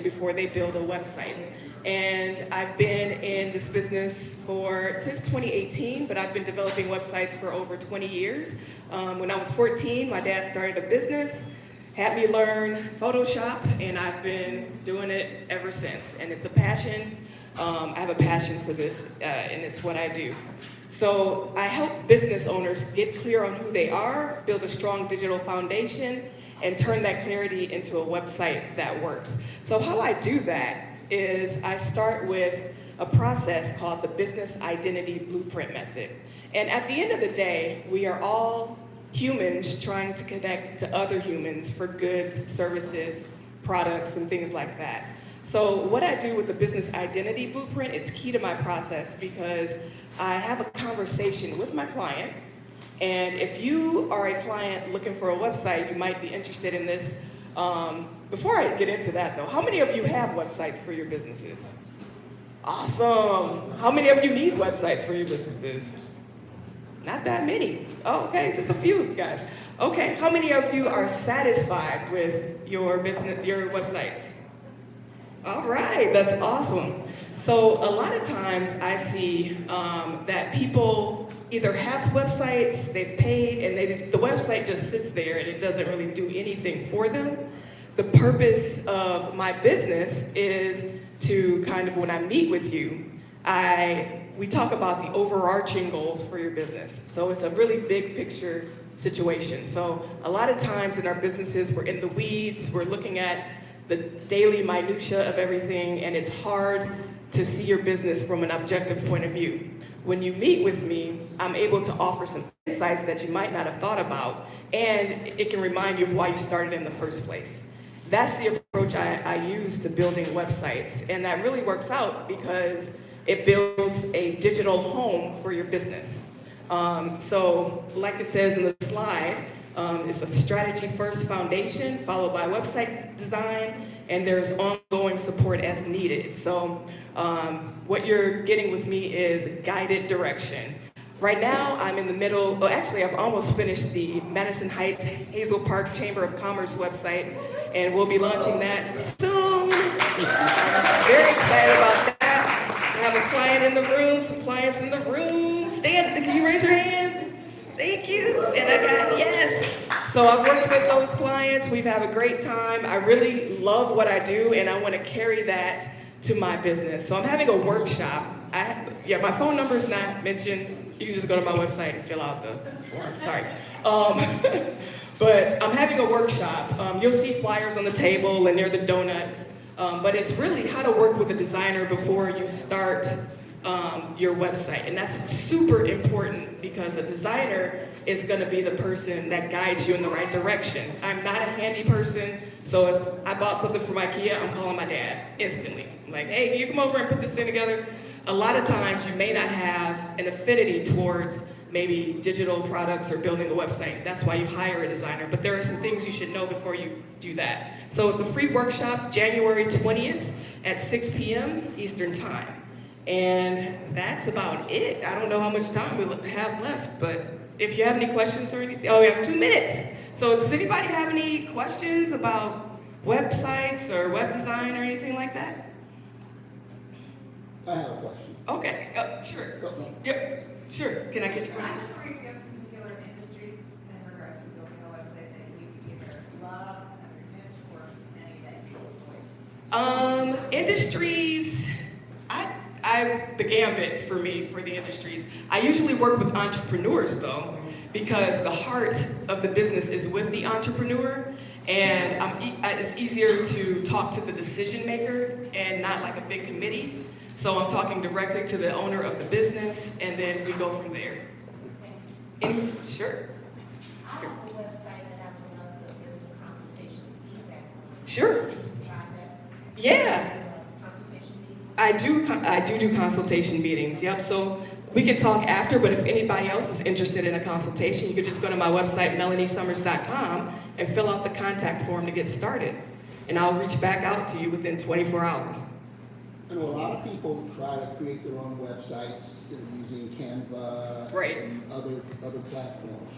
before they build a website. And I've been in this business since 2018, but I've been developing websites for over 20 years. When I was 14, my dad started a business, had me learn Photoshop, and I've been doing it ever since. And it's a passion. I have a passion for this, and it's what I do. So I help business owners get clear on who they are, build a strong digital foundation, and turn that clarity into a website that works. So how I do that is I start with a process called the Business Identity Blueprint Method. And at the end of the day, we are all humans trying to connect to other humans for goods, services, products, and things like that. So what I do with the Business Identity Blueprint, it's key to my process because I have a conversation with my client. And if you are a client looking for a website, you might be interested in this. Before I get into that though, how many of you have websites for your businesses? Awesome. How many of you need websites for your businesses? Not that many. Oh, okay, just a few guys. Okay, how many of you are satisfied with your websites? All right, that's awesome. So a lot of times I see that people either have websites, they've paid, and the website just sits there and it doesn't really do anything for them. The purpose of my business is to kind of, when I meet with you, we talk about the overarching goals for your business. So it's a really big picture situation. So a lot of times in our businesses, we're in the weeds, we're looking at the daily minutia of everything, and it's hard to see your business from an objective point of view. When you meet with me, I'm able to offer some insights that you might not have thought about, and it can remind you of why you started in the first place. That's the approach I use to building websites, and that really works out because it builds a digital home for your business. So like it says in the slide, it's a strategy-first foundation followed by website design, and there's ongoing support as needed. So what you're getting with me is guided direction. Right now, I'm in the middle, well, actually, I've almost finished the Madison Heights Hazel Park Chamber of Commerce website, and we'll be launching that soon. Very excited about that. I have a client in the room, some clients in the room. Stand, can you raise your hand? Thank you. And I got, yes. So I've worked with those clients. We've had a great time. I really love what I do, and I want to carry that to my business. So I'm having a workshop. My phone number is not mentioned. You can just go to my website and fill out the form. Sorry. But I'm having a workshop. You'll see flyers on the table, and they're the donuts. But it's really how to work with a designer before you start your website. And that's super important because a designer is going to be the person that guides you in the right direction. I'm not a handy person, so if I bought something from IKEA, I'm calling my dad instantly. I'm like, hey, can you come over and put this thing together? A lot of times you may not have an affinity towards maybe digital products or building a website. That's why you hire a designer. But there are some things you should know before you do that. So it's a free workshop, January 20th at 6 p.m. Eastern Time. And that's about it. I don't know how much time we have left, but if you have any questions or anything, we have 2 minutes. So does anybody have any questions about websites or web design or anything like that? I have a question. Okay, sure. Go ahead. Yep, sure. Can I get your I'm question? just wondering if you have particular industries in regards to building a website that you either love, have your niche, or any that you avoid. Industries, the gambit for me for the industries. I usually work with entrepreneurs though, because the heart of the business is with the entrepreneur, and it's easier to talk to the decision maker and not like a big committee. So I'm talking directly to the owner of the business, and then we go from there. Sure. I have a website that I would love to get some consultation feedback on. Sure. Can you try that? Yeah. Consultation meeting? I do consultation meetings, yep. So we can talk after, but if anybody else is interested in a consultation, you could just go to my website, melaniesummers.com, and fill out the contact form to get started. And I'll reach back out to you within 24 hours. I know a lot of people try to create their own websites using Canva Right. and other platforms.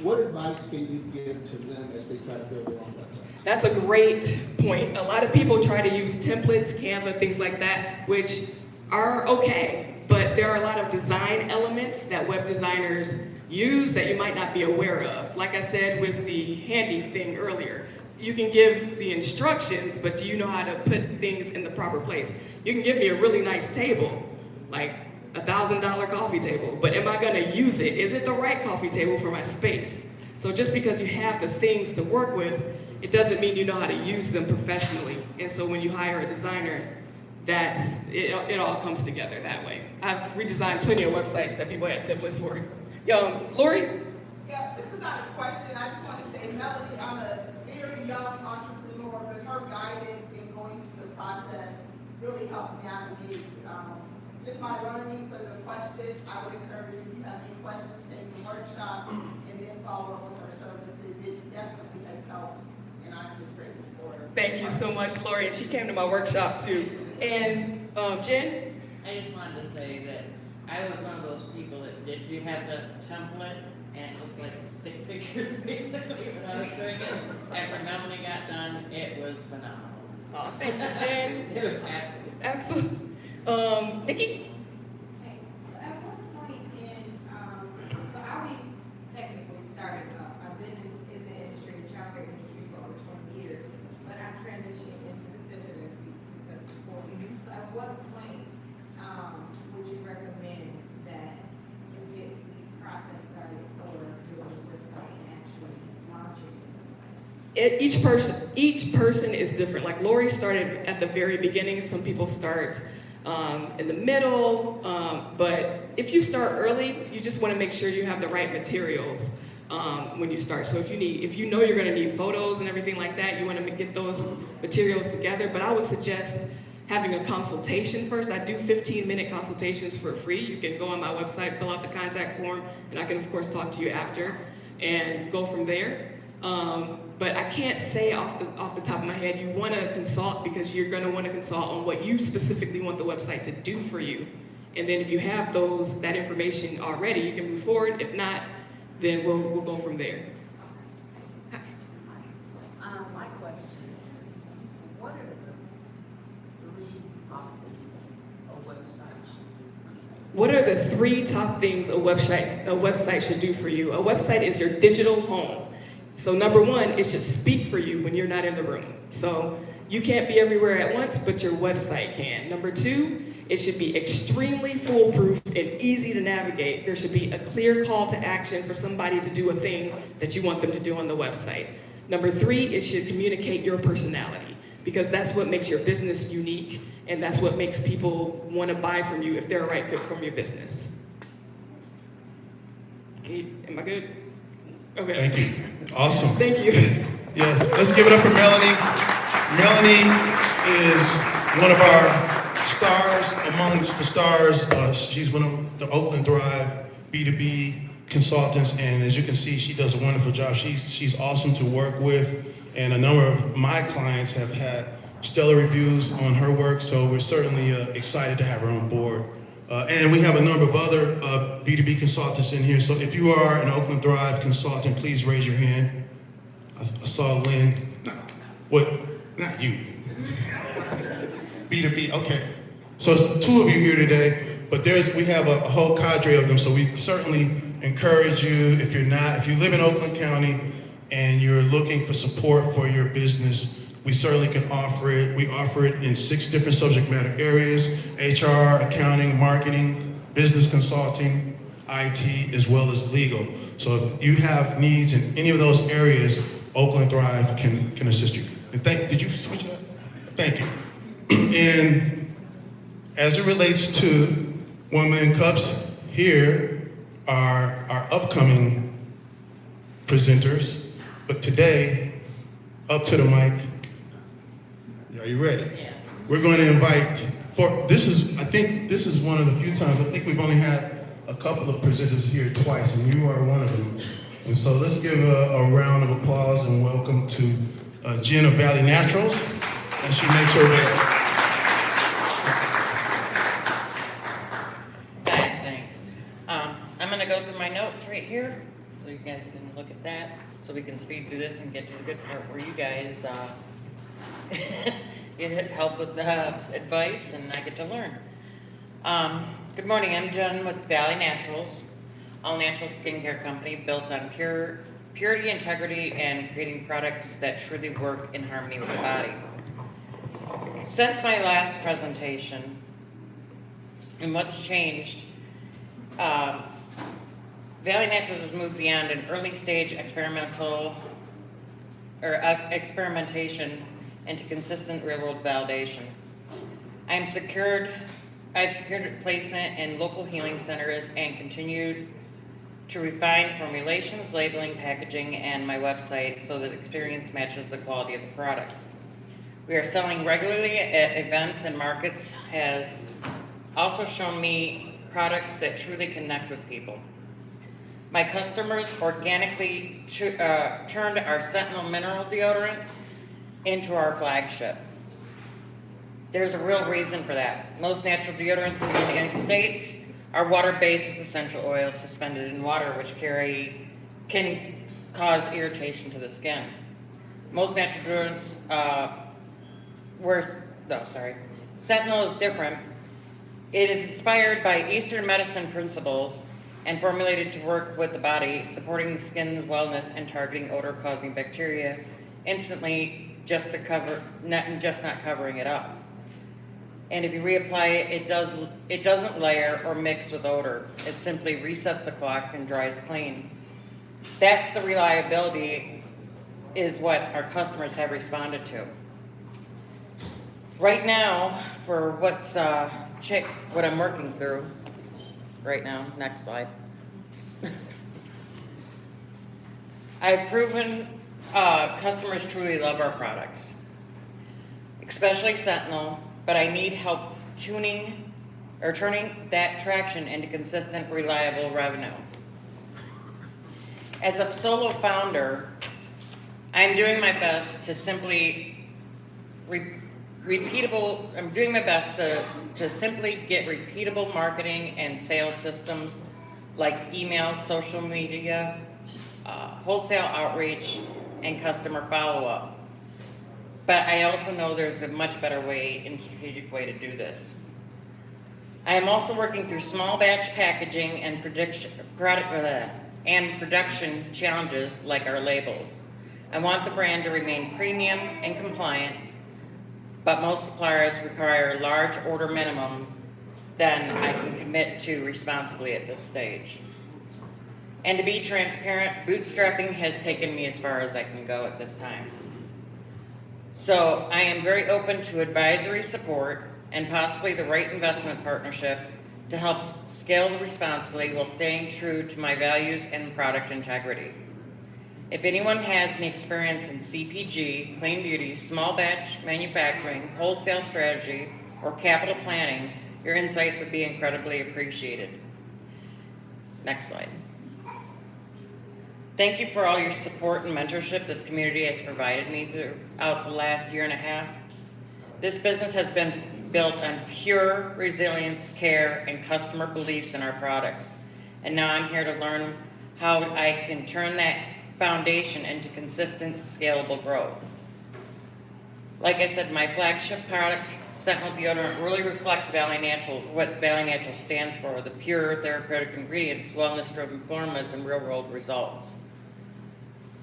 What advice can you give to them as they try to build their own website? That's a great point. A lot of people try to use templates, Canva, things like that, which are okay, but there are a lot of design elements that web designers use that you might not be aware of. Like I said with the handy thing earlier, you can give the instructions, but do you know how to put things in the proper place? You can give me a really nice table, like $1,000 coffee table, but am I gonna use it? Is it the right coffee table for my space? So just because you have the things to work with, it doesn't mean you know how to use them professionally. And so when you hire a designer, it all comes together that way. I've redesigned plenty of websites that people had templates for. Yo, Lori? Yeah, this is not a question. I just want to say, Melanie, I'm a very young entrepreneur, but her guidance in going through the process really helped navigate just my learnings or the questions. I would encourage you, if you have any questions, take the workshop and then follow up with her services. It definitely has helped, and I'm just grateful for her. Thank you so much, Lori. And she came to my workshop too. And Jen? I just wanted to say that I was one of those people that do have the template and it looked like stick figures basically when I was doing it. After Melanie got done, it was phenomenal. Oh, thank you, Jen. It was absolutely. Absolutely. Nikki? Okay, so at what point so I'll be technically starting up. I've been in the industry, the childcare industry for over 20 years, but I'm transitioning into the center as we discussed before. So at what point would you recommend that you get the process started for your website and actually launching the website? Each person is different. Like Lori started at the very beginning. Some people start in the middle, but if you start early, you just want to make sure you have the right materials when you start. So if you know you're going to need photos and everything like that, you want to get those materials together. But I would suggest having a consultation first. I do 15-minute consultations for free. You can go on my website, fill out the contact form, and I can of course talk to you after and go from there. But I can't say off the top of my head, you want to consult because you're going to want to consult on what you specifically want the website to do for you. And then if you have that information already, you can move forward. If not, then we'll go from there. My question is, what are the 3 top things a website should do for you? What are the 3 top things a website should do for you? A website is your digital home. So number 1, it should speak for you when you're not in the room. So you can't be everywhere at once, but your website can. Number 2, it should be extremely foolproof and easy to navigate. There should be a clear call to action for somebody to do a thing that you want them to do on the website. Number 3, it should communicate your personality, because that's what makes your business unique, and that's what makes people want to buy from you if they're a right fit for your business. Am I good? Okay. Thank you. Awesome. Thank you. Yes, let's give it up for Melanie. Melanie is one of our stars amongst the stars. She's one of the Oakland Drive B2B consultants, and as you can see, she does a wonderful job. She's awesome to work with, and a number of my clients have had stellar reviews on her work, so we're certainly excited to have her on board. And we have a number of other B2B consultants in here, so if you are an Oakland Drive consultant, please raise your hand. I saw Lynn. Not you. B2B, okay. So it's 2 of you here today, but we have a whole cadre of them, so we certainly encourage you, if you live in Oakland County and you're looking for support for your business, we certainly can offer it. We offer it in 6 different subject matter areas: HR, accounting, marketing, business consulting, IT, as well as legal. So if you have needs in any of those areas, Oakland Drive can assist you. And did you switch it up? Thank you. And as it relates to 1 Million Cups, here are our upcoming presenters. But today, up to the mic. Are you ready? Yeah. We're going to invite, I think this is one of the few times, I think we've only had a couple of presenters here twice, and you are one of them. And so let's give a round of applause and welcome to Jen of Vallee Naturals, as she makes her way. Hi, thanks. I'm going to go through my notes right here. so you guys can look at that, so we can speed through this and get to the good part where you guys, get help with the advice and I get to learn. Good morning, I'm Jen with Vallee Naturals, all natural skincare company built on purity, integrity, and creating products that truly work in harmony with the body. Since my last presentation, and what's changed, Vallee Naturals has moved beyond an early stage experimentation into consistent real world validation. I've secured placement in local healing centers and continued to refine formulations, labeling, packaging, and my website so that the experience matches the quality of the products. We are selling regularly at events and markets has also shown me products that truly connect with people. My customers organically turned our Sentinel mineral deodorant into our flagship. There's a real reason for that. Most natural deodorants in the United States are water-based with essential oils suspended in water, which can cause irritation to the skin. Most natural deodorants, Sentinel is different. It is inspired by Eastern medicine principles and formulated to work with the body, supporting the skin's wellness and targeting odor-causing bacteria instantly, not covering it up. And if you reapply it, it doesn't layer or mix with odor. It simply resets the clock and dries clean. That's the reliability is what our customers have responded to. Right now, for what I'm working through right now, next slide. I've proven customers truly love our products, especially Sentinel, but I need help turning that traction into consistent, reliable revenue. As a solo founder, I'm doing my best to simply to simply get repeatable marketing and sales systems like email, social media, wholesale outreach, and customer follow-up. But I also know there's a much better way and strategic way to do this. I am also working through small batch packaging and production challenges like our labels. I want the brand to remain premium and compliant, but most suppliers require large order minimums than I can commit to responsibly at this stage. And to be transparent, bootstrapping has taken me as far as I can go at this time. So I am very open to advisory support and possibly the right investment partnership to help scale responsibly while staying true to my values and product integrity. If anyone has any experience in CPG, clean beauty, small batch manufacturing, wholesale strategy, or capital planning, your insights would be incredibly appreciated. Next slide. Thank you for all your support and mentorship this community has provided me throughout the last year and a half. This business has been built on pure resilience, care, and customer beliefs in our products. And now I'm here to learn how I can turn that foundation into consistent, scalable growth. Like I said, my flagship product, Sentinel deodorant, really reflects Vallee Natural, what Vallee Natural stands for: the pure therapeutic ingredients, wellness-driven formulas, and real-world results.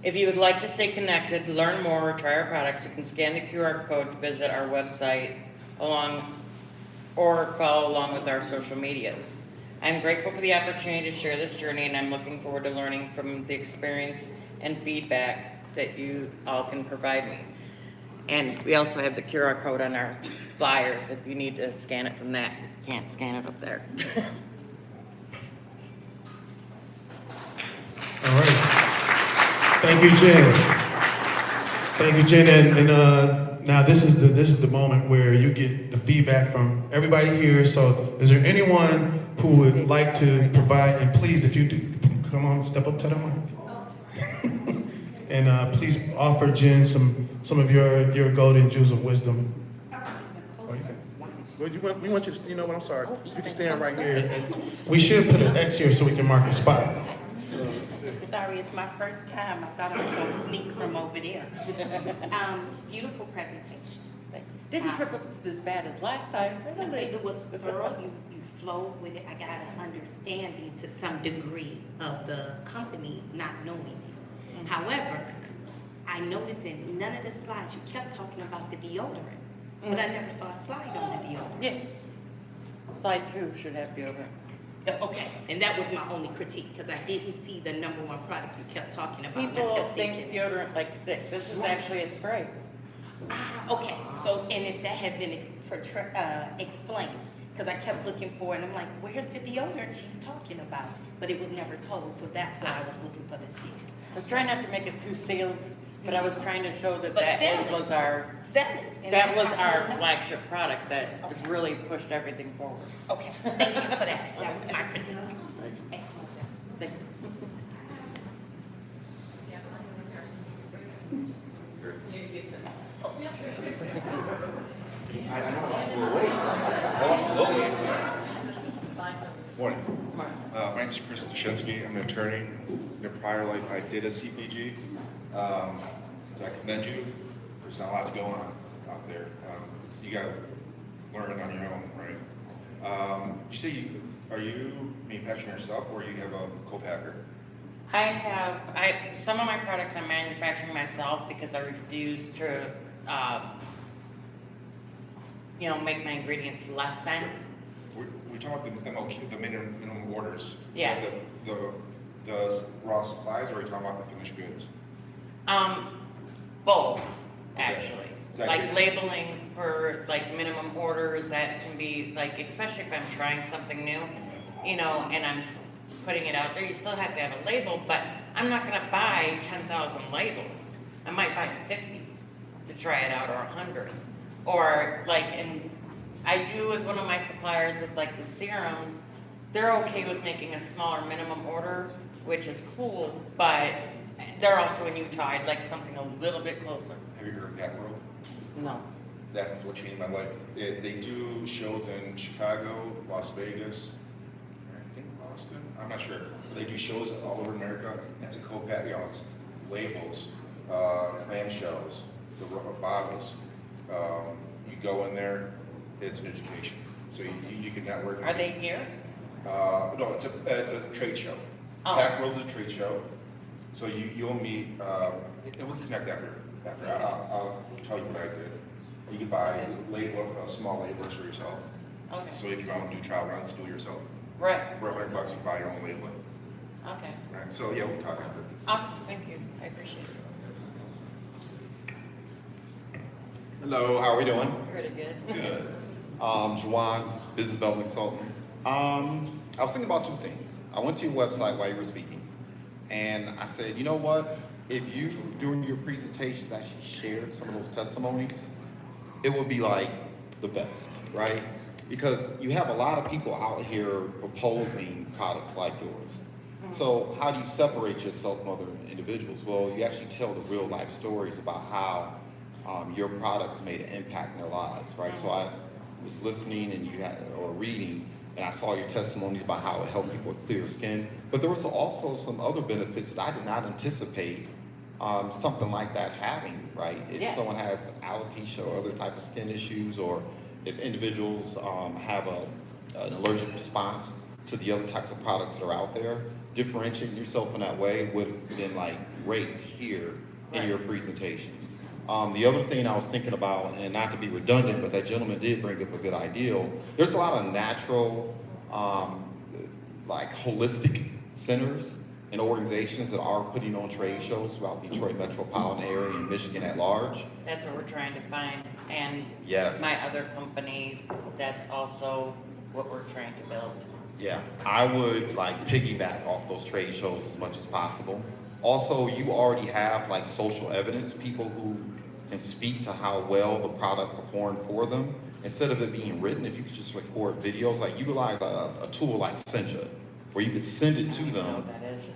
If you would like to stay connected, learn more, or try our products, you can scan the QR code to visit our website or follow along with our social medias. I'm grateful for the opportunity to share this journey, and I'm looking forward to learning from the experience and feedback that you all can provide me. And we also have the QR code on our flyers if you need to scan it from that. You can't scan it up there. All right. Thank you, Jen. Thank you, Jen. And now this is the moment where you get the feedback from everybody here. So is there anyone who would like to provide, and please, if you do, come on, step up to the mic. And please offer Jen some of your golden jewels of wisdom. We want you to, you know what, I'm sorry. You can stand right here. And we should put an X here so we can mark the spot. Sorry, it's my first time. I thought I was gonna sneak from over there. Beautiful presentation. Thanks. Didn't trip up as bad as last time. It was thorough. You flowed with it. I got an understanding to some degree of the company, not knowing it. However, I noticed in none of the slides, you kept talking about the deodorant, but I never saw a slide on the deodorant. Yes. Slide 2 should have deodorant. Okay, and that was my only critique, because I didn't see the number one product you kept talking about. and I People kept think thinking, deodorant like stick. This is actually a spray. okay, so, and if that had been explained, because I kept looking for it, and I'm like, where's the deodorant she's talking about? But it was never told, so that's why I was looking for the stick. I was trying not to make it too salesy, but I was trying to show that But that sell it. was our Sell it. and that that's was how our I know. flagship product that really pushed everything forward. Okay, thank you for that. That was my critique. Excellent. Thank you. I know I lost a little weight. I lost a little weight. Morning. My name's Chris Dushinsky. I'm an attorney. In a prior life, I did a CPG. I commend you. There's not a lot to go on out there. You got to learn on your own, right? You say are you manufacturing yourself, or you have a co-packer? Some of my products I'm manufacturing myself because I refuse to, make my ingredients less than. We talk about the MOQ, the minimum orders. Yes. Is that the raw supplies, or are we talking about the finished goods? Both, Okay. actually. Is that Like good? labeling for like minimum orders that can be like, especially if I'm trying something new, and I'm putting it out there, you still have to have a label, but I'm not gonna buy 10,000 labels. I might buy 50 to try it out, or 100. Or and I do with one of my suppliers with like the serums, they're okay with making a smaller minimum order, which is cool, but they're also in Utah. I'd like something a little bit closer. Have you heard of Pack World? No. That's what changed my life. They do shows in Chicago, Las Vegas, and I think Boston. I'm not sure. They do shows all over America. It's a co-pack. It's labels, clamshells, the rubber bottles. You go in there. It's an education. So you can network. Are they here? No, it's a trade show. Oh. Pack World is a trade show. So you'll meet. And we can connect after. I'll tell you what I did. You can buy small labels for yourself. Okay. So if you want to do trial runs, do it yourself. Right. For $100, you can buy your own labeling. Okay. Right. So yeah, we'll talk after. Awesome. Thank you. I appreciate it. Hello, how are we doing? Pretty good. Good. Juwan, business development consultant. I was thinking about two things. I went to your website while you were speaking, and I said, you know what? If you, during your presentations, actually shared some of those testimonies, it would be like the best, right? Because you have a lot of people out here proposing products like yours. So how do you separate yourself from other individuals? Well, you actually tell the real life stories about how your products made an impact in their lives, right? So I was listening or reading, and I saw your testimonies about how it helped people with clear skin. But there was also some other benefits that I did not anticipate something like that having, right? If someone has alopecia or other type of skin issues, or if individuals have an allergic response to the other types of products that are out there, differentiating yourself in that way would have been great to hear in your presentation. The other thing I was thinking about, and not to be redundant, but that gentleman did bring up a good idea. There's a lot of natural, holistic centers and organizations that are putting on trade shows throughout the Detroit metropolitan area and Michigan at large. That's what we're trying to find. And Yes. my other company, that's also what we're trying to build. Yeah, I would piggyback off those trade shows as much as possible. Also, you already have social evidence, people who can speak to how well the product performed for them. Instead of it being written, if you could just record videos, utilize a tool like Senja, where you could send it to I don't know them. what that is.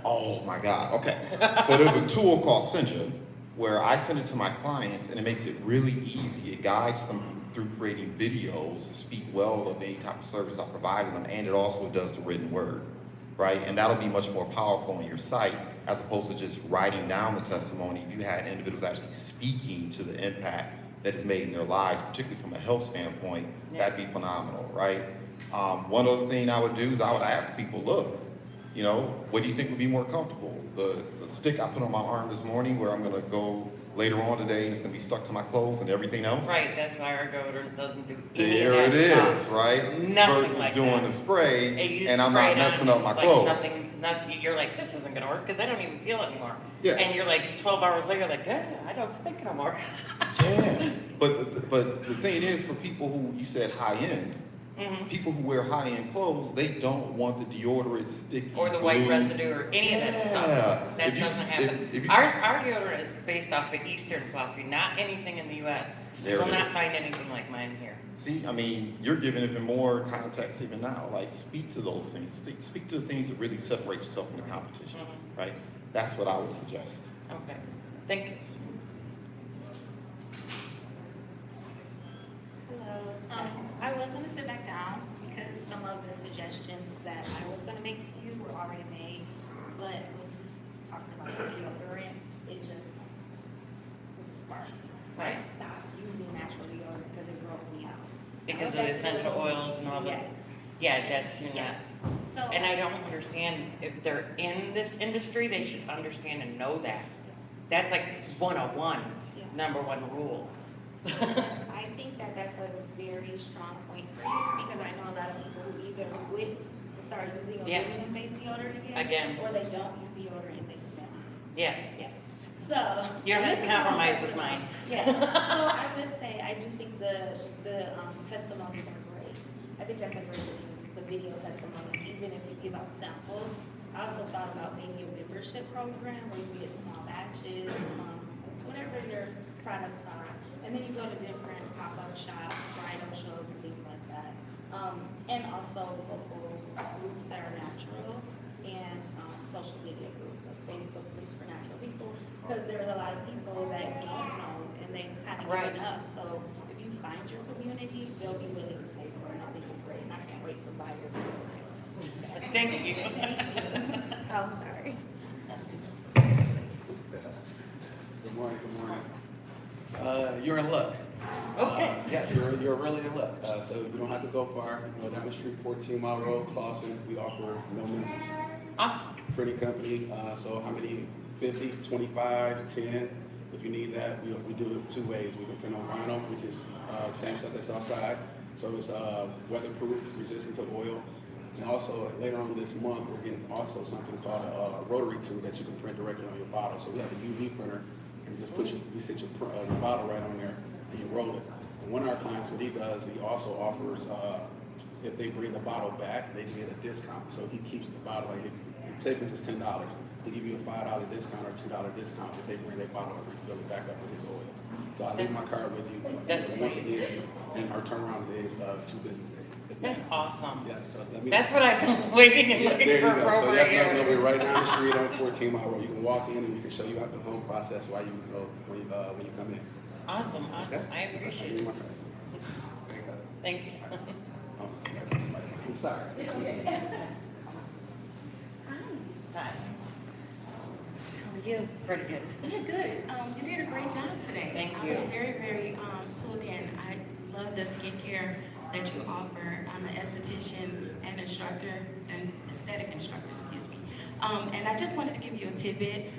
Oh my God, okay. So there's a tool called Senja where I send it to my clients, and it makes it really easy. It guides them through creating videos to speak well of any type of service I provided them, and it also does the written word. right? And that'll be much more powerful on your site as opposed to just writing down the testimony. If you had individuals actually speaking to the impact that is made in their lives, particularly from a health standpoint, that'd be phenomenal, right? One other thing I would do is I would ask people, look, you know, what do you think would be more comfortable? The stick I put on my arm this morning where I'm gonna go later on today and it's gonna be stuck to my clothes and everything else? Right, that's why our deodorant doesn't do any There of it that is, stuff. right? Nothing Versus like doing that. the spray You and I'm spray not it messing on, up my it's clothes. Like you're like, this isn't gonna work because I don't even feel it anymore. Yeah. And you're like 12 hours later, like, I don't stink no more. Yeah, but the thing is, for people who, you said high-end, Mhm. people who wear high-end clothes, they don't want the deodorant sticky Or the white glue. residue or any of that stuff. Yeah. That If you- doesn't happen. if you- Our deodorant is based off of Eastern philosophy, not anything in the US. There You it will not is. find anything like mine here. See, I mean, you're giving even more context even now. Like, speak to those things. Speak to the things that really separate yourself from the competition, Mhm. right? That's what I would suggest. Okay, thank you. Hello. I was gonna sit back down because some of the suggestions that I was gonna make to you were already made, but when you talked about the deodorant, it just was a spark. I Right. stopped using natural deodorant because it broke me out. Because of the essential oils and all that. Yes. Yeah, that's, you know. Yes. So. And I don't understand, if they're in this industry, they should understand and know that. That's like 101, Yeah. number one rule. I think that that's a very strong point for you because I know a lot of people who either quit and start using Yes. aluminum-based deodorant Again. or they don't use deodorant and they smell. Yes, Yes. So. you don't have this to is my compromise with personal- mine. Yeah. So I would say I do think the testimonies are great. I think that's a great thing. The video testimonies, even if you give out samples. I also thought about maybe a membership program where you get small batches, whatever your products are. And then you go to different pop-up shops, bridal shows and things like that. And also local groups that are natural and social media groups, like Facebook groups for natural people. Because there's a lot of people that don't know and they've kind of Right. given up. So if you find your community, they'll be willing to pay for it. I think it's great and I can't wait to buy your product. Thank you. I'm sorry. Good morning, good morning. You're in luck. Okay. Yes, you're really in luck. So you don't have to go far. You can go down the street, 14-mile road, Clawson. We offer no minimums. Awesome. Printing company. So how many? 50, 25, 10. If you need that, we do it two ways. We can print on vinyl, which is same stuff that's outside. So it's weatherproof, resistant to oil. And also later on this month, we're getting also something called a rotary tool that you can print directly on your bottle. So we have a UV printer and just you sit your bottle right on there and you roll it. And one of our clients, what he does, he also offers, if they bring the bottle back, they get a discount. So he keeps the bottle, like say for instance $10, he give you a $5 discount or $2 discount if they bring their bottle and refill it back up with his oil. So I leave my card with you. That's Once great. again, and our turnaround is 2 business days. That's awesome. Yeah, so let me. That's what I've been waiting and Yeah, looking there you for go. for So over yeah, a year. we're right down the street on 14 Mile Road. You can walk in and we can show you how the whole process while you go when you come in. Awesome, awesome. I appreciate it. Thank you. Oh, I'm sorry. Hi. How are you? Pretty good. Yeah, good. You did a great job today. Thank I you. was very, very pulled in. I love the skincare that you offer. I'm an esthetician and instructor, and aesthetic instructor, excuse me. And I just wanted to give you a tidbit.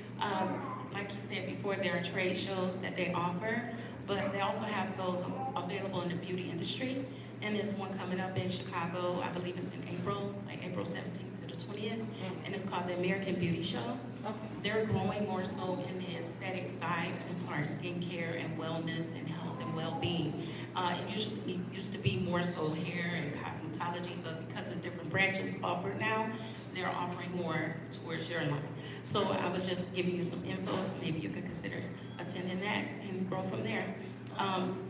Like you said before, there are trade shows that they offer, but they also have those available in the beauty industry. And there's one coming up in Chicago, I believe it's in April, like April 17th to the 20th, and it's called the American Beauty Show. Okay. They're growing more so in the aesthetic side as far as skincare and wellness and health and well-being. It used to be more so hair and cosmetology, but because of different branches offered now, they're offering more towards your line. So I was just giving you some info, so maybe you could consider attending that and grow from there.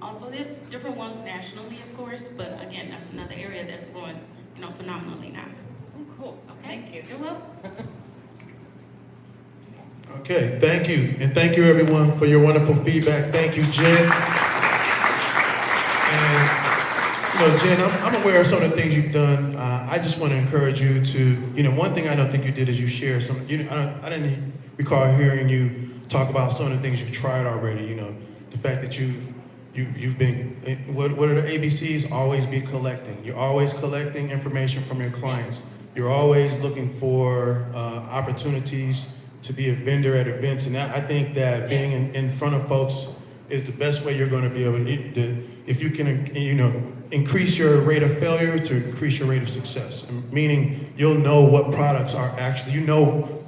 Also, there's different ones nationally, of course, but again, that's another area that's growing, phenomenally now. Oh, cool. Okay? Thank you. You're welcome. Okay, thank you. And thank you everyone for your wonderful feedback. Thank you, Jen. And Jen, I'm aware of some of the things you've done. I just want to encourage you to, one thing I don't think you did is you share some, I didn't recall hearing you talk about some of the things you've tried already, the fact that you've been, what are the ABCs? Always be collecting. You're always collecting information from your clients. You're always looking for opportunities to be a vendor at events. And I think that being in front of folks is the best way you're going to be able to, if you can, increase your rate of failure to increase your rate of success. Meaning you'll know what products are actually,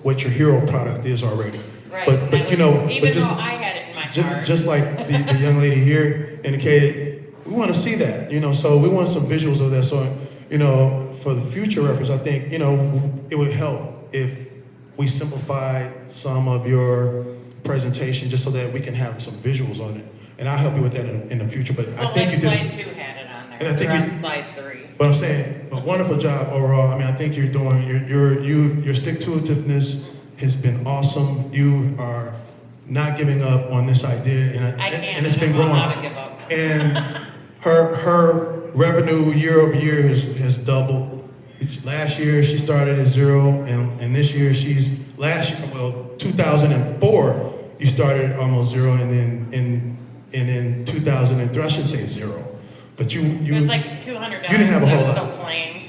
what your hero product is already. Right. But Even just, though I had it in my heart. just like the young lady here indicated, we want to see that, so we want some visuals of that. So, for the future reference, I think, it would help if we simplify some of your presentation just so that we can have some visuals on it. And I'll help you with that in the future. But I think you did. Slide 2 had it on there. And I think They're on slide 3. But I'm saying, a wonderful job overall. I mean, I think you're doing, your stick-to-itiveness has been awesome. You are not giving up on this idea, and it's been growing. How to give up. And her revenue year over year has doubled. Last year she started at 0, and this year 2004 you started almost 0, and then in 2003 I shouldn't say 0, but you It was like $200. You didn't have a whole I was lot. still playing.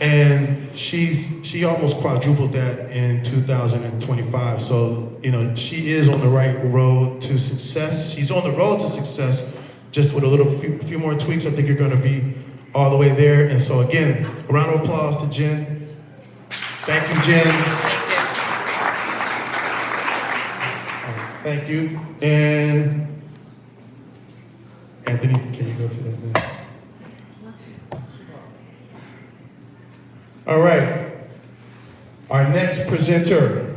And she almost quadrupled that in 2025. So, she is on the right road to success. She's on the road to success, just with a few more tweaks. I think you're going to be all the way there. And so again, a round of applause to Jen. Thank you, Jen. Thank you. Thank you. And Anthony, can you go to that next? All right, our next presenter.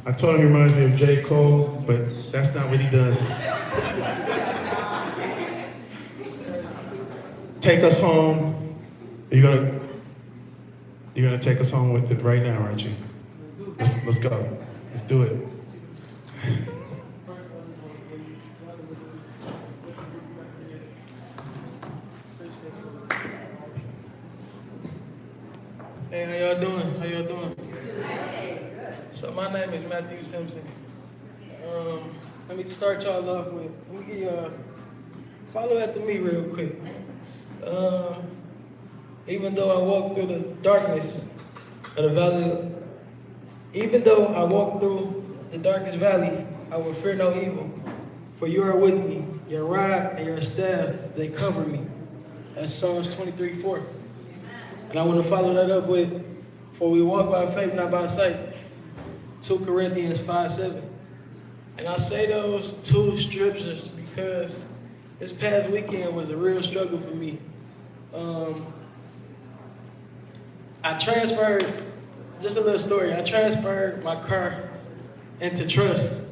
I told him he reminds me of J. Cole, but that's not what he does. Take us home. You're gonna take us home with it right now, aren't you? Let's go. Let's do it. Hey, how y'all doing? So my name is Matthew Simpson. Let me start y'all off with, let me give y'all, follow after me real quick. Even though I walk through the darkness of the valley, even though I walk through the darkest valley, I will fear no evil. For you are with me, your rod and your staff, they cover me. That's Psalms 23:4. And I want to follow that up with, for we walk by faith, not by sight. 2 Corinthians 5:7. And I say those two scriptures because this past weekend was a real struggle for me. I transferred, just a little story, I transferred my car into trust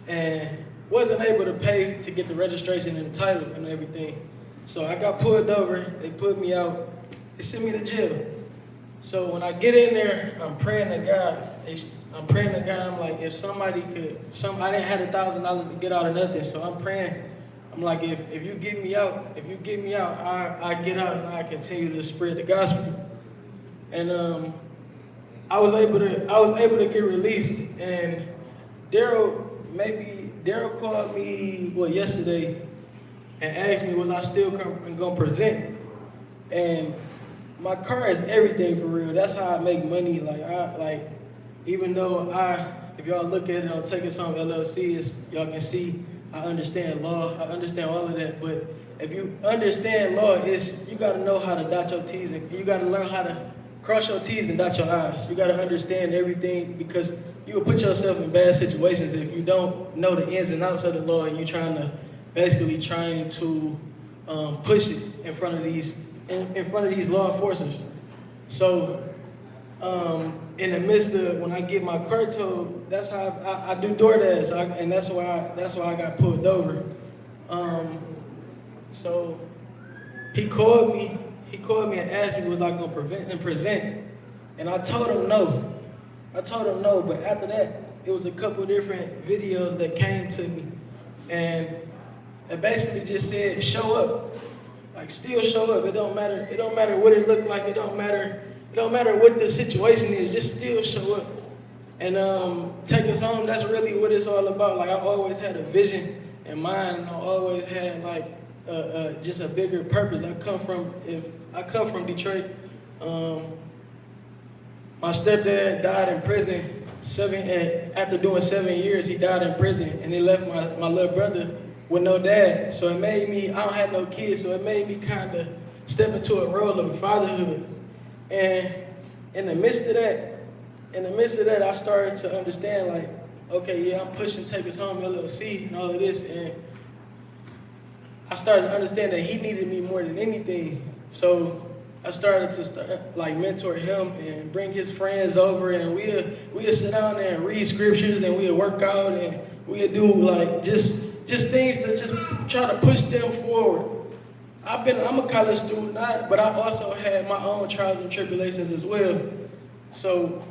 and wasn't able to pay to get the registration and the title and everything. So I got pulled over, they put me out, they sent me to jail. So when I get in there, I'm praying to God. I'm like, if somebody could, I didn't have $1,000 to get out of nothing. So I'm praying. I'm like, if you get me out, I get out and I continue to spread the gospel. And I was able to get released. And Daryl called me yesterday and asked me was I still gonna present. And my car is everything for real. That's how I make money. Even though if y'all look at it on Take Us Home LLC, y'all can see I understand law, I understand all of that. But if you understand law, you gotta know how to dot your T's and you gotta learn how to cross your T's and dot your I's. You gotta understand everything because you will put yourself in bad situations if you don't know the ins and outs of the law and you're trying to push it in front of these law enforcers. So in the midst of when I get my car towed, that's how I do DoorDash, and that's why I got pulled over. So he called me and asked me was I gonna present, and I told him no. But after that, it was a couple different videos that came to me, and it basically just said show up. like still show up. It don't matter what it look like. It don't matter what the situation is. Just still show up. And take us home. That's really what it's all about. Like I always had a vision in mind. And I always had like just a bigger purpose. I come from Detroit. My stepdad died in prison. After doing 7 years, he died in prison, and he left my little brother with no dad. So it made me, I don't have no kids, so it made me kind of step into a role of fatherhood. And in the midst of that, I started to understand, like, okay, yeah, I'm pushing Take Us Home LLC and all of this, and I started to understand that he needed me more than anything. So I started to mentor him and bring his friends over, and we'll sit down there and read scriptures, and we'll work out, and we'll do like just things to just try to push them forward. I'm a college student, but I also had my own trials and tribulations as well. So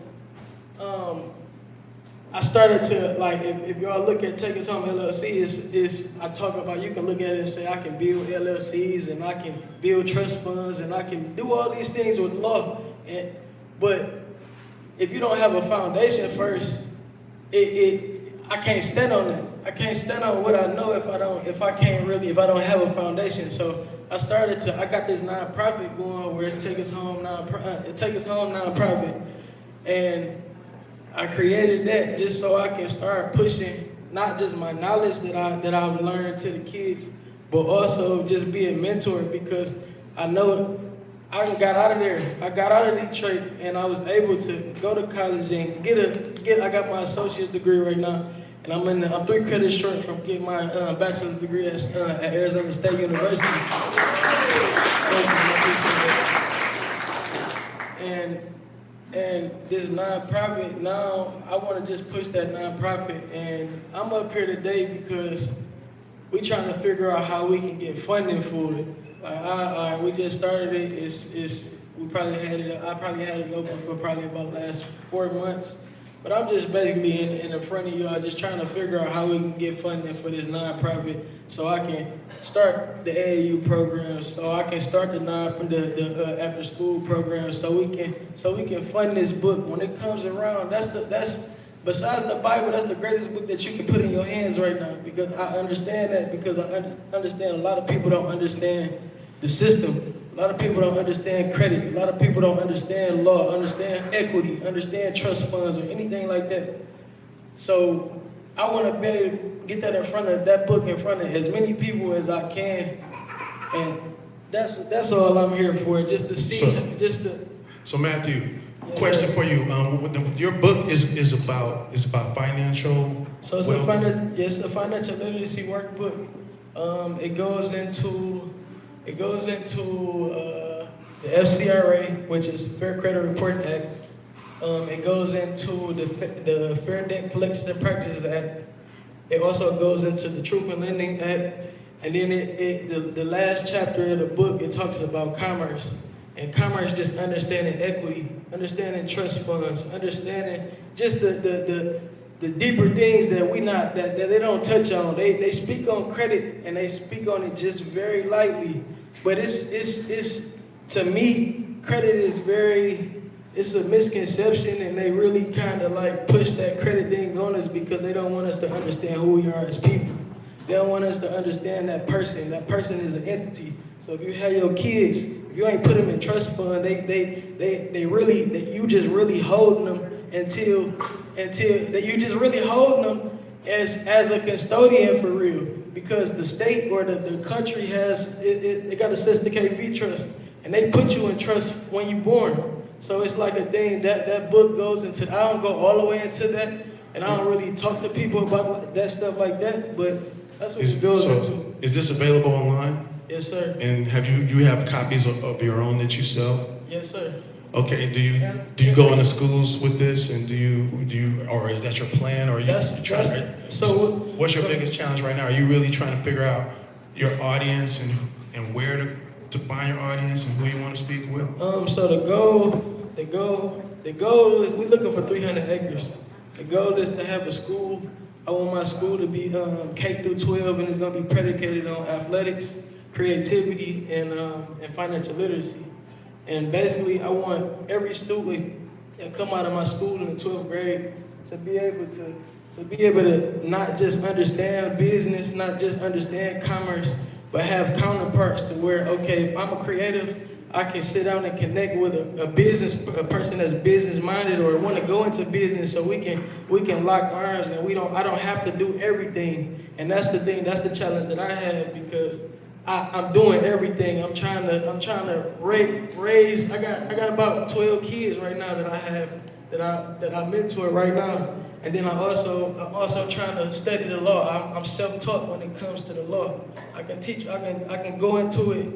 I started to, like, if y'all look at Take Us Home LLC, I talk about, you can look at it and say I can build LLCs and I can build trust funds and I can do all these things with law. But if you don't have a foundation first, I can't stand on that. I can't stand on what I know if I don't have a foundation. So I got this nonprofit going where it's Take Us Home nonprofit, and I created that just so I can start pushing not just my knowledge that I've learned to the kids, but also just be a mentor, because I know I got out of there. I got out of Detroit and I was able to go to college and I got my associate's degree right now, and I'm 3 credits short from getting my bachelor's degree at Arizona State University. And this nonprofit, now I want to just push that nonprofit, and I'm up here today because we trying to figure out how we can get funding for it. Like we just started it. I probably had it open for probably about the last 4 months. But I'm just basically in the front of y'all just trying to figure out how we can get funding for this nonprofit so I can start the AAU programs, so I can start the after school programs, so we can fund this book when it comes around. That's besides the Bible, that's the greatest book that you can put in your hands right now, because I understand that, because I understand a lot of people don't understand the system. A lot of people don't understand credit. A lot of people don't understand law, understand equity, understand trust funds or anything like that. So I want to be able to get that book in front of as many people as I can. And that's all I'm here for, just to see, So Matthew, question for you. Your book is about financial. So it's a financial literacy workbook. It goes into the FCRA, which is Fair Credit Reporting Act. It goes into the Fair Debt Collections and Practices Act. It also goes into the Truth in Lending Act. And then the last chapter of the book, it talks about commerce. And commerce, just understanding equity, understanding trust funds, understanding just the deeper things that they don't touch on. They speak on credit and they speak on it just very lightly. But it's to me, credit is it's a misconception, and they really kind of like push that credit thing on us because they don't want us to understand who we are as people. They don't want us to understand that person. That person is an entity. So if you have your kids, if you ain't put them in trust fund, you just really holding them until that you just really holding them as a custodian for real, because the state or the country they got a system KB trust, and they put you in trust when you're born. So it's like a thing that book goes into. I don't go all the way into that, and I don't really talk to people about that stuff like that, but that's what it goes into. Is this available online? Yes, sir. And you have copies of your own that you sell? Yes, sir. Okay. Do you go into schools with this, and do you or is that your plan, or are you trying? So what's your biggest challenge right now? Are you really trying to figure out your audience and where to find your audience and who you want to speak with? So the goal is we're looking for 300 acres. The goal is to have a school. I want my school to be K through 12, and it's gonna be predicated on athletics. creativity and financial literacy. And basically, I want every student that come out of my school in the 12th grade to be able to not just understand business, not just understand commerce, but have counterparts to where, okay, if I'm a creative, I can sit down and connect with a person that's business minded or want to go into business, so we can lock arms and I don't have to do everything. And that's the thing, that's the challenge that I have, because I'm doing everything. I'm trying to raise. I got about 12 kids right now that I have that I mentor right now. And then I'm also trying to study the law. I'm self-taught when it comes to the law. I can teach. I can go into it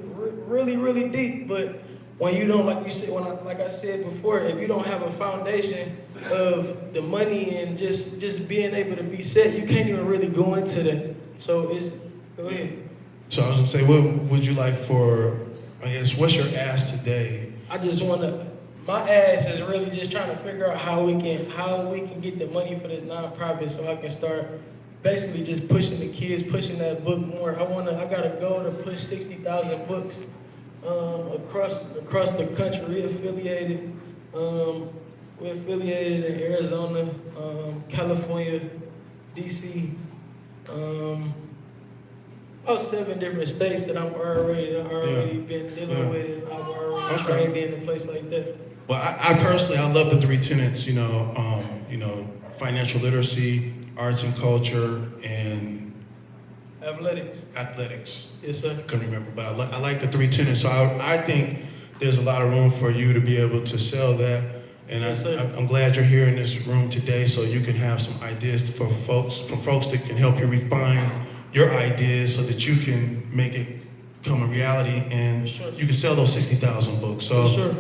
really, really deep. But when you don't, like you said, like I said before, if you don't have a foundation of the money and just being able to be set, you can't even really go into that. So go ahead. So I was gonna say, what would you like for? I guess what's your ask today? I just want to. My ass is really just trying to figure out how we can get the money for this nonprofit, so I can start basically just pushing the kids, pushing that book more. I got a goal to push 60,000 books across the country. We're affiliated in Arizona, California, DC, about 7 different states that I've already been dealing with, and I've already trained in a place like that. Well, I personally, I love the 3 tenets, financial literacy, arts and culture, and athletics. Yes, sir. I couldn't remember, but I like the 3 tenets. So I think there's a lot of room for you to be able to sell that. And yes, I'm glad you're here in this room today, so you can have some ideas from folks that can help you refine your ideas so that you can make it become a reality, and you can sell those 60,000 books. So. Sure.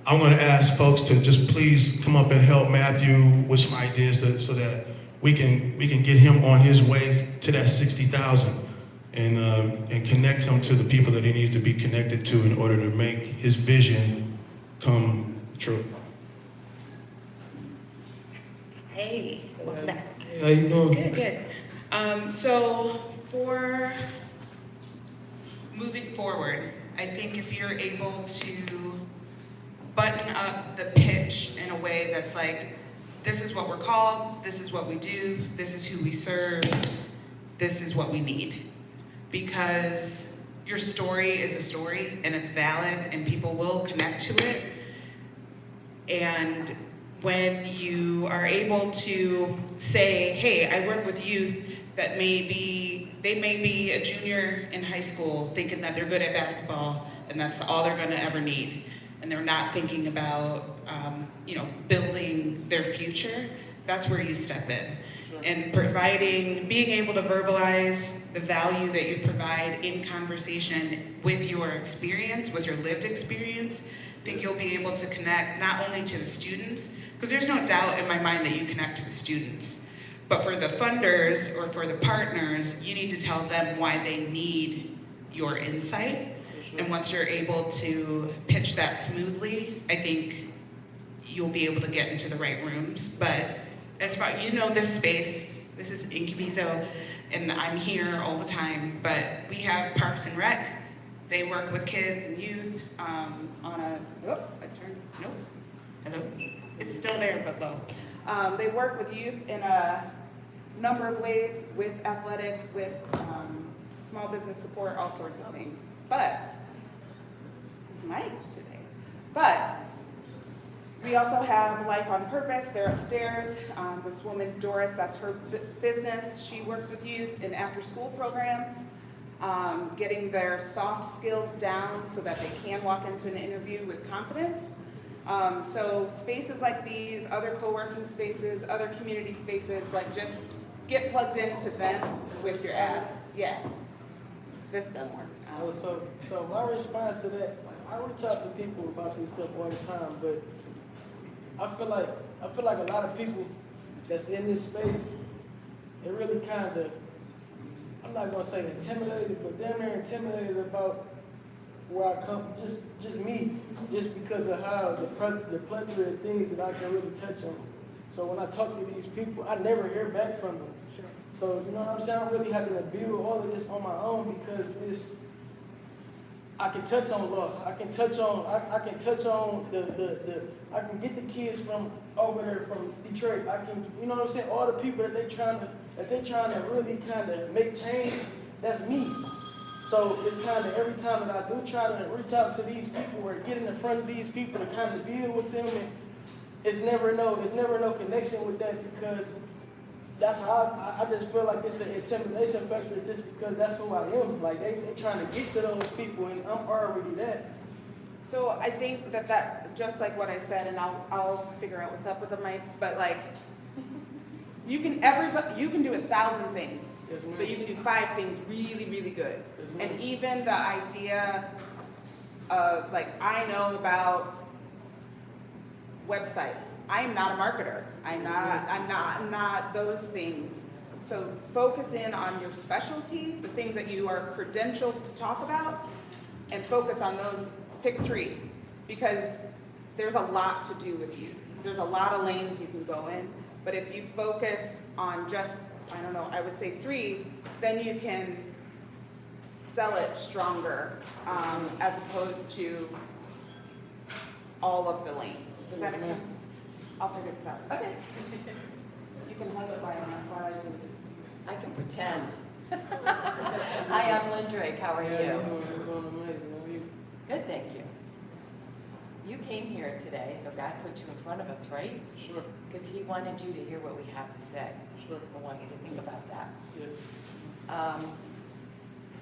I'm going to ask folks to just please come up and help Matthew with some ideas so that we can get him on his way to that 60,000 and connect him to the people that he needs to be connected to in order to make his vision come true. Hey, welcome back. Hey, how you doing? Good. So for moving forward, I think if you're able to button up the pitch in a way that's like, this is what we're called, this is what we do, this is who we serve, this is what we need. Because your story is a story and it's valid and people will connect to it. And when you are able to say, hey, I work with youth that may be a junior in high school thinking that they're good at basketball and that's all they're gonna ever need. And they're not thinking about, building their future, that's where you step in. And being able to verbalize the value that you provide in conversation with your experience, with your lived experience, I think you'll be able to connect not only to the students, because there's no doubt in my mind that you connect to the students, but for the funders or for the partners, you need to tell them why they need your insight. And once you're able to pitch that smoothly, I think you'll be able to get into the right rooms. But as far, this space, this is Incubizo, and I'm here all the time, but we have Parks and Rec. They work with kids and youth it's still there, but low. They work with youth in a number of ways, with athletics, with small business support, all sorts of things. But, these mics today. But, we also have Life on Purpose. They're upstairs. This woman, Doris, that's her business. She works with youth in after-school programs, getting their soft skills down so that they can walk into an interview with confidence. So spaces like these, other co-working spaces, other community spaces, just get plugged into them with your ask. Yeah, this doesn't work. So my response to that, I reach out to people about this stuff all the time, but I feel like a lot of people that's in this space, they're really kind of, I'm not gonna say intimidated, but damn near intimidated about where I come, just me, just because of how the plethora of things that I can really touch on. So when I talk to these people, I never hear back from them. Sure. So you know what I'm saying? I'm really having to build all of this on my own because I can touch on law. I can touch on I can touch on I can get the kids from over there from Detroit. I can, you know what I'm saying, all the people that they trying to really kind of make change, that's me. So it's kind of every time that I do try to reach out to these people or get in front of these people to kind of deal with them, and it's never no connection with that, because that's how I just feel like it's an intimidation factor just because that's who I am. Like they trying to get to those people and I'm already that. So I think that just like what I said, and I'll figure out what's up with the mics, but like you can do 1,000 things, Yes, ma'am. but you can do 5 things really, really good. Yes, ma'am. And even the idea of like, I know about websites. I am not a marketer. I'm not those things. So focus in on your specialty, the things that you are credentialed to talk about, and focus on those. Pick 3, because there's a lot to do with you. There's a lot of lanes you can go in, but if you focus on just, I don't know, I would say 3, then you can sell it stronger, as opposed to all of the lanes. Does that make sense? I'll figure this out. Okay. You can hold it while I do. I can pretend. Hi, I'm Lynn Drake. How are you? Good, thank you. You came here today, so God put you in front of us, right? Sure. Because He wanted you to hear what we have to say. Sure. I want you to think about that. Yes.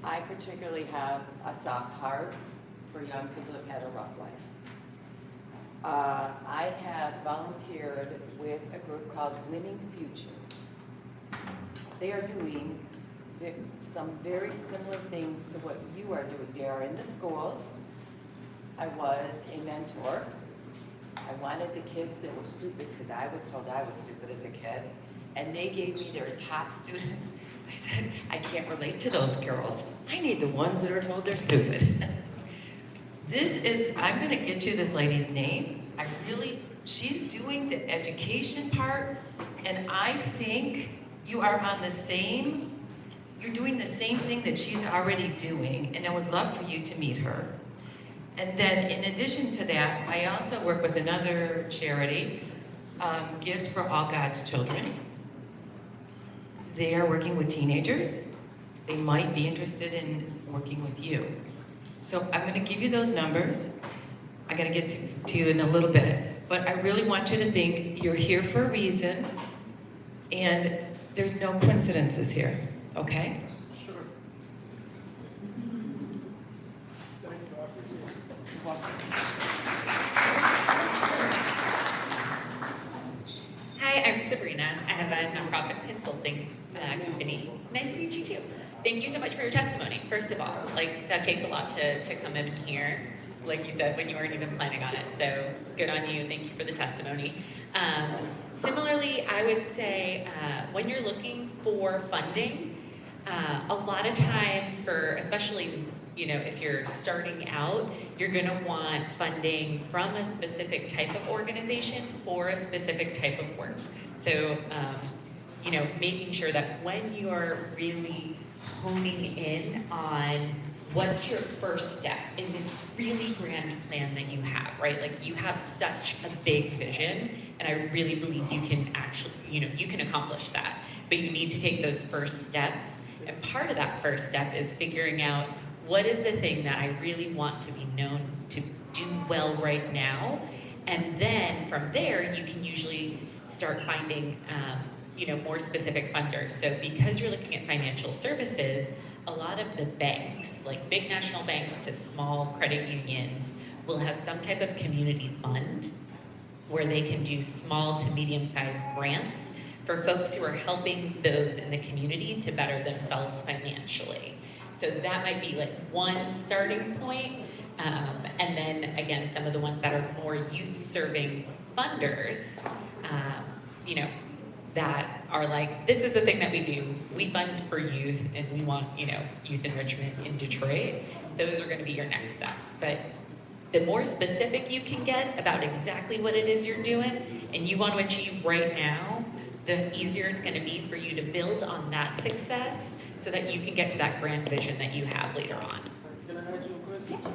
I particularly have a soft heart for young people who've had a rough life. I have volunteered with a group called Winning Futures. They are doing some very similar things to what you are doing. They are in the schools. I was a mentor. I wanted the kids that were stupid, because I was told I was stupid as a kid, and they gave me their top students. I said, I can't relate to those girls. I need the ones that are told they're stupid. I'm gonna get you this lady's name. She's doing the education part, and I think you are you're doing the same thing that she's already doing, and I would love for you to meet her. And then in addition to that, I also work with another charity, Gifts for All God's Children. They are working with teenagers. They might be interested in working with you. So I'm gonna give you those numbers. I'm gonna get to you in a little bit, but I really want you to think you're here for a reason, and there's no coincidences here, okay? Sure. Thank you. I appreciate it. Hi, I'm Sabrina. I have a nonprofit consulting company. Nice to meet you too. Thank you so much for your testimony. First of all, that takes a lot to come in here, like you said, when you weren't even planning on it. So good on you. Thank you for the testimony. Similarly, I would say when you're looking for funding, a lot of times especially if you're starting out, you're gonna want funding from a specific type of organization for a specific type of work. So, making sure that when you're really honing in on what's your first step in this really grand plan that you have, right? Like you have such a big vision, and I really believe you can actually, you can accomplish that, but you need to take those first steps. And part of that first step is figuring out what is the thing that I really want to be known to do well right now. And then from there, you can usually start finding, more specific funders. So because you're looking at financial services, a lot of the banks, like big national banks to small credit unions, will have some type of community fund where they can do small to medium-sized grants for folks who are helping those in the community to better themselves financially. So that might be one starting point. And then again, some of the ones that are more youth-serving funders, that are this is the thing that we do. We fund for youth, and we want, youth enrichment in Detroit. Those are gonna be your next steps. But the more specific you can get about exactly what it is you're doing and you want to achieve right now, the easier it's gonna be for you to build on that success so that you can get to that grand vision that you have later on. Can I ask you a question?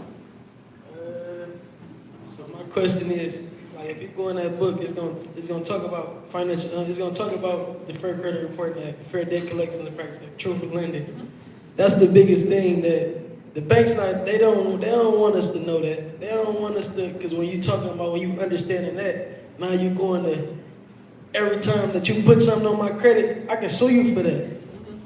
my question is, like, if you go in that book, it's gonna talk about financial. It's gonna talk about the Fair Credit Reporting Act, Fair Debt Collection and the Practice of Truthful Lending. That's the biggest thing that the banks they don't want us to know that. They don't want us to, because when you talking about, when you understanding that, now you going to, every time that you put something on my credit, I can sue you for that.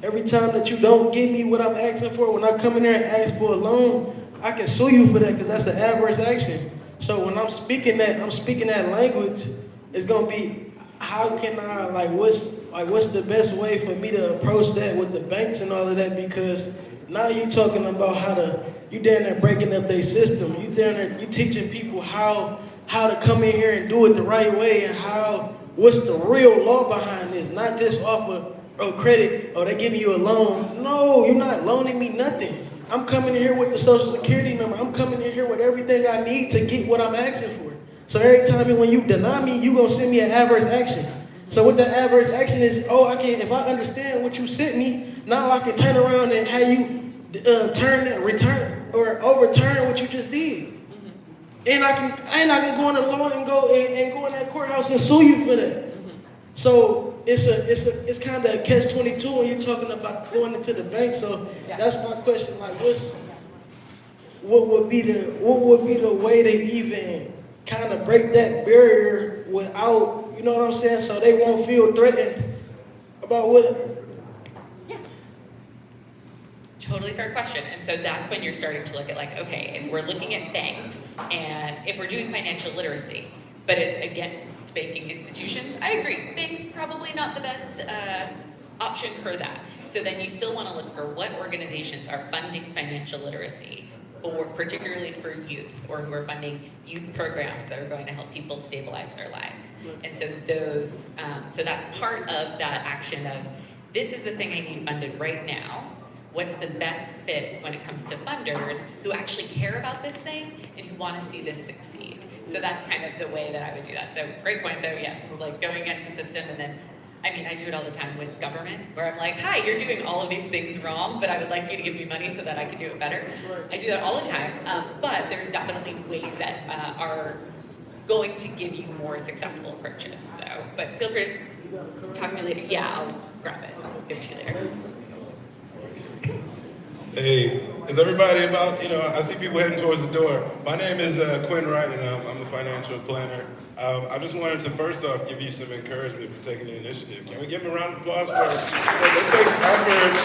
Every time that you don't give me what I'm asking for, when I come in there and ask for a loan, I can sue you for that because that's an adverse action. So when I'm speaking that language, it's gonna be, how can I, what's the best way for me to approach that with the banks and all of that? Because now you talking about you down there breaking up their system. You down there, you teaching people how to come in here and do it the right way, and what's the real law behind this, not just off of credit, they giving you a loan. No, you're not loaning me nothing. I'm coming in here with the social security number. I'm coming in here with everything I need to get what I'm asking for. So every time when you deny me, you gonna send me an adverse action. So what that adverse action is, if I understand what you sent me, now I can turn around and have you return or overturn what you just did. And I can go in the law and go in that courthouse and sue you for that. So it's kind of a catch-22 when you're talking about going into the bank. So that's my question. Like, what would be the way to even kind of break that barrier without, you know what I'm saying? So they won't feel threatened about what. Totally fair question. And so that's when you're starting to look at, like, okay, if we're looking at banks and if we're doing financial literacy, but it's against banking institutions, I agree. Banks probably not the best option for that. So then you still want to look for what organizations are funding financial literacy, particularly for youth, or who are funding youth programs that are going to help people stabilize their lives. And so so that's part of that action of, this is the thing I need funded right now. What's the best fit when it comes to funders who actually care about this thing and who want to see this succeed? So that's kind of the way that I would do that. So great point though, yes, like going against the system. And then, I do it all the time with government, where I'm like, hi, you're doing all of these things wrong, but I would like you to give me money so that I could do it better. I do that all the time, but there's definitely ways that are going to give you more successful approaches. So, but feel free to talk to me later. Yeah, I'll grab it. I'll give it to you later. Hey, is everybody about, I see people heading towards the door. My name is Quinn Wright, and I'm a financial planner. I just wanted to first off give you some encouragement for taking the initiative. Can we give them a round of applause for it? It takes effort and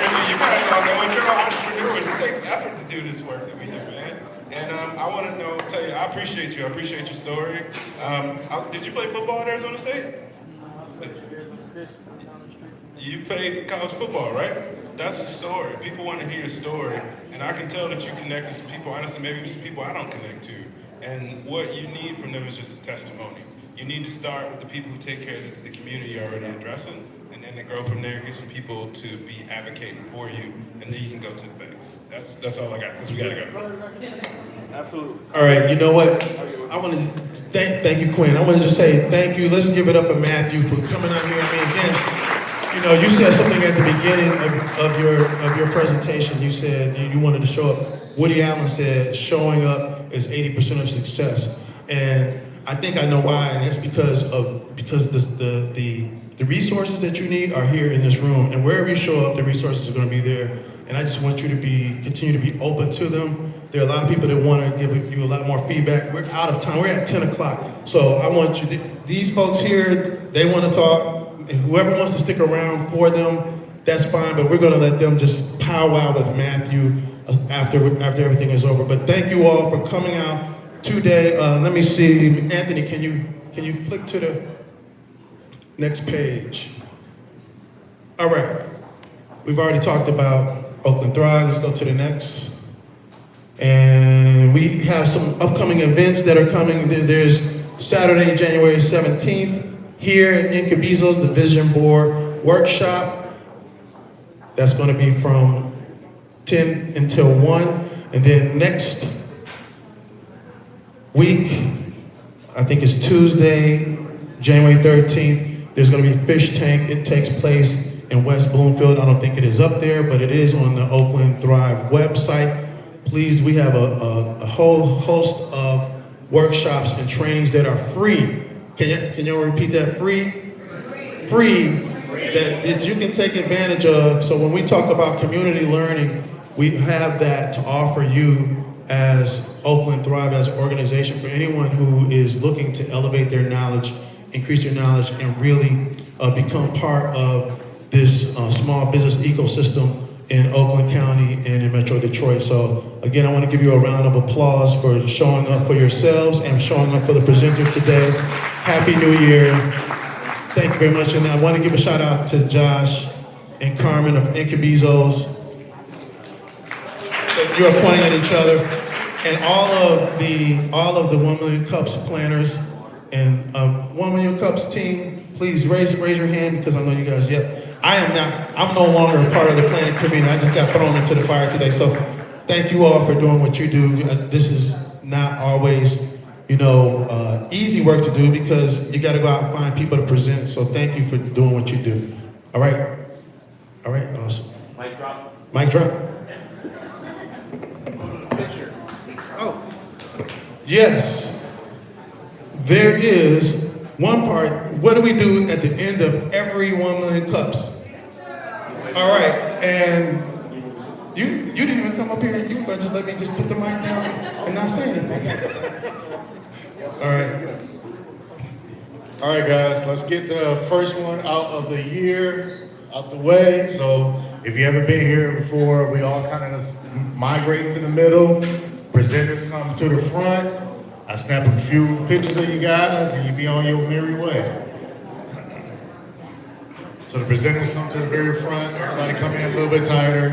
energy. You guys all know it, you're all entrepreneurs. It takes effort to do this work that we do, man. And I want to tell you, I appreciate you. I appreciate your story. Did you play football at Arizona State? You played college football, right? That's the story. People want to hear your story, and I can tell that you connect to some people, honestly, maybe some people I don't connect to. And what you need from them is just a testimony. You need to start with the people who take care of the community you're already addressing, and then to grow from there, get some people to be advocating for you, and then you can go to the banks. That's all I got, because we got to go. Absolutely. All right, you know what? I want to thank you, Quinn. I want to just say thank you. Let's give it up for Matthew for coming out here. Again, you said something at the beginning of your presentation. You said you wanted to show up. Woody Allen said showing up is 80% of success, and I think I know why. And it's because the resources that you need are here in this room, and wherever you show up, the resources are going to be there. And I just want you to continue to be open to them. There are a lot of people that want to give you a lot more feedback. We're out of time. We're at 10 o'clock. So I want you, these folks here, they want to talk. And whoever wants to stick around for them, that's fine. But we're going to let them just powwow with Matthew after everything is over. But thank you all for coming out today. Let me see, Anthony, can you flick to the next page? All right. We've already talked about Oakland Thrive. Let's go to the next. And we have some upcoming events that are coming. There's Saturday, January 17th, here at Incubizo's, the Vision Board Workshop. That's going to be from 10 until 1. And then next week, I think it's Tuesday, January 13th, there's going to be a fish tank. It takes place in West Bloomfield. I don't think it is up there, but it is on the Oakland Thrive website. Please, we have a whole host of workshops and trainings that are free. Can you repeat that? Free? Free, that you can take advantage of. So when we talk about community learning, we have that to offer you as Oakland Thrive, as an organization, for anyone who is looking to elevate their knowledge, increase their knowledge, and really become part of this small business ecosystem in Oakland County and in Metro Detroit. So again, I want to give you a round of applause for showing up for yourselves and showing up for the presenter today. Happy New Year. Thank you very much. And I want to give a shout out to Josh and Carmen of Incubizos. You're pointing at each other. And all of the 1 Million Cups planners and 1 Million Cups team, please raise your hand, because I know you guys, I'm no longer a part of the planning committee. I just got thrown into the fire today. So thank you all for doing what you do. This is not always, easy work to do, because you got to go out and find people to present. So thank you for doing what you do. All right, awesome. Mic drop. Mic drop. Yes, there is one part. What do we do at the end of every 1 Million Cups? All right, and you didn't even come up here. You were going to just let me just put the mic down and not say anything. All right, guys, let's get the first one out of the year out the way. So if you haven't been here before, we all kind of migrate to the middle. Presenters come to the front. I snap a few pictures of you guys, and you be on your merry way. So the presenters come to the very front. Everybody come in a little bit tighter.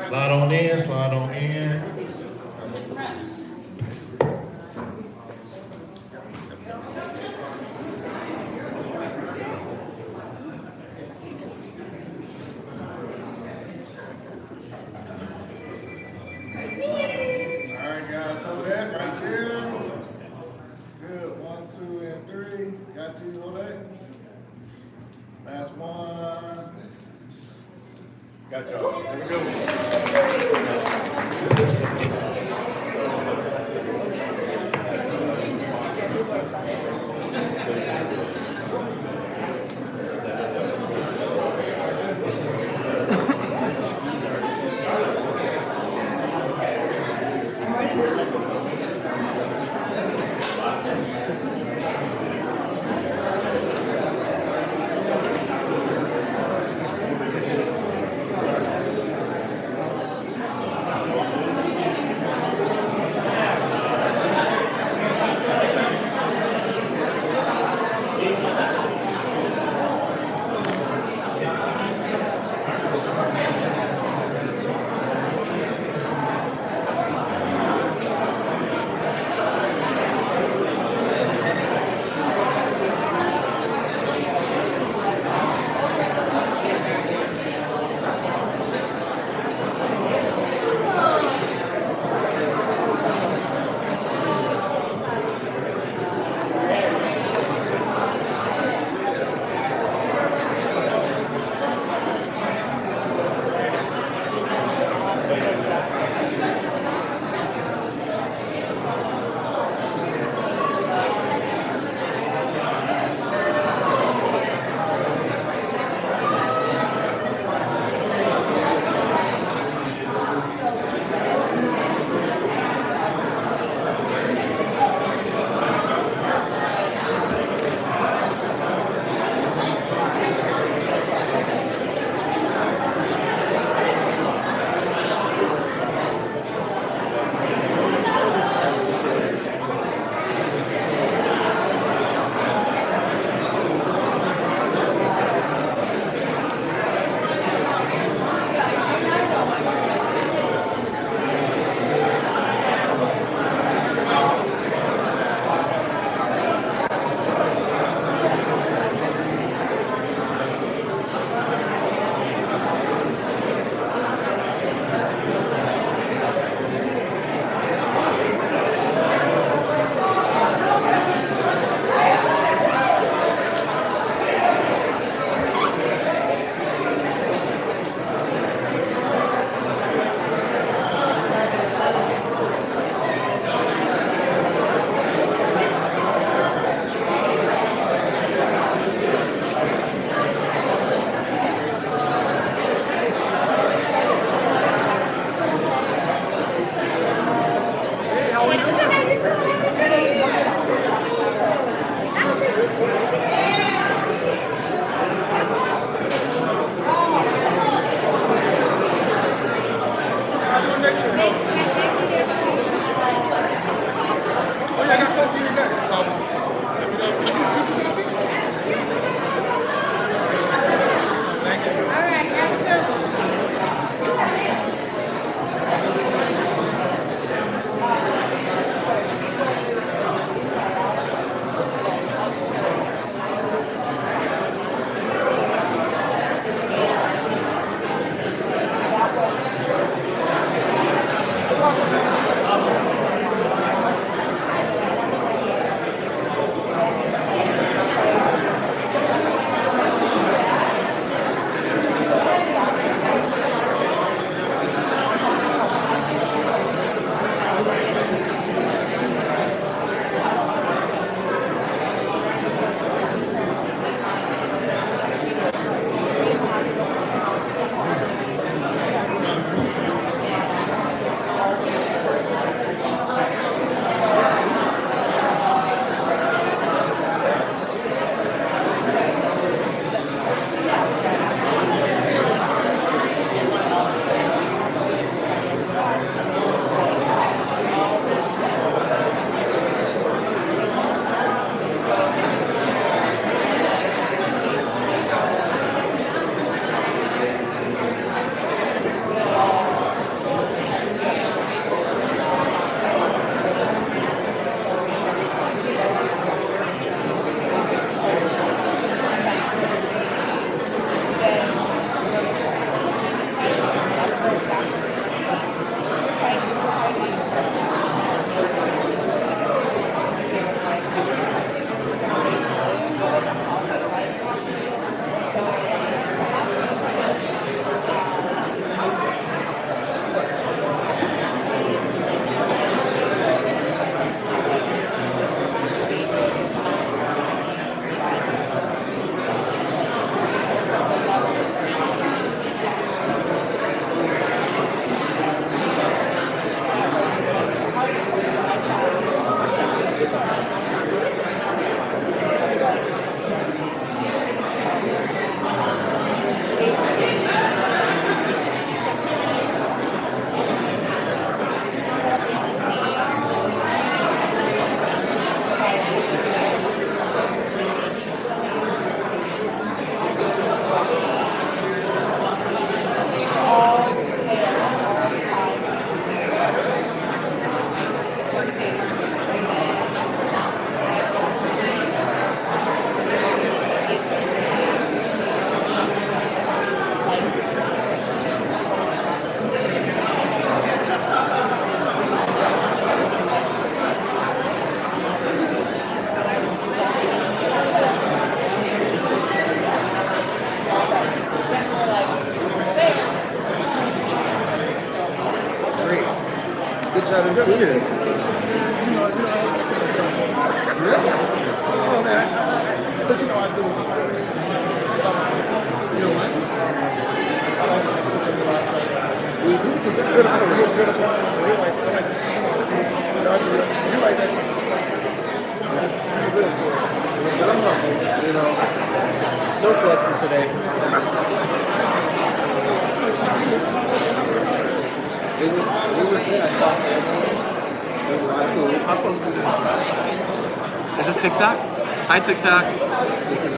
Slide on in, slide on in. Got you, Ole? Last one. Got y'all. Here we haven't seen it. Really? Oh man. But you know I do. You know what? We do because you're good at you like that. You're good at it. But I'm humble, you know. No flexing today. It was good. I saw family. It was a lot of food. I'm supposed to do this. Is this TikTok? Hi, TikTok.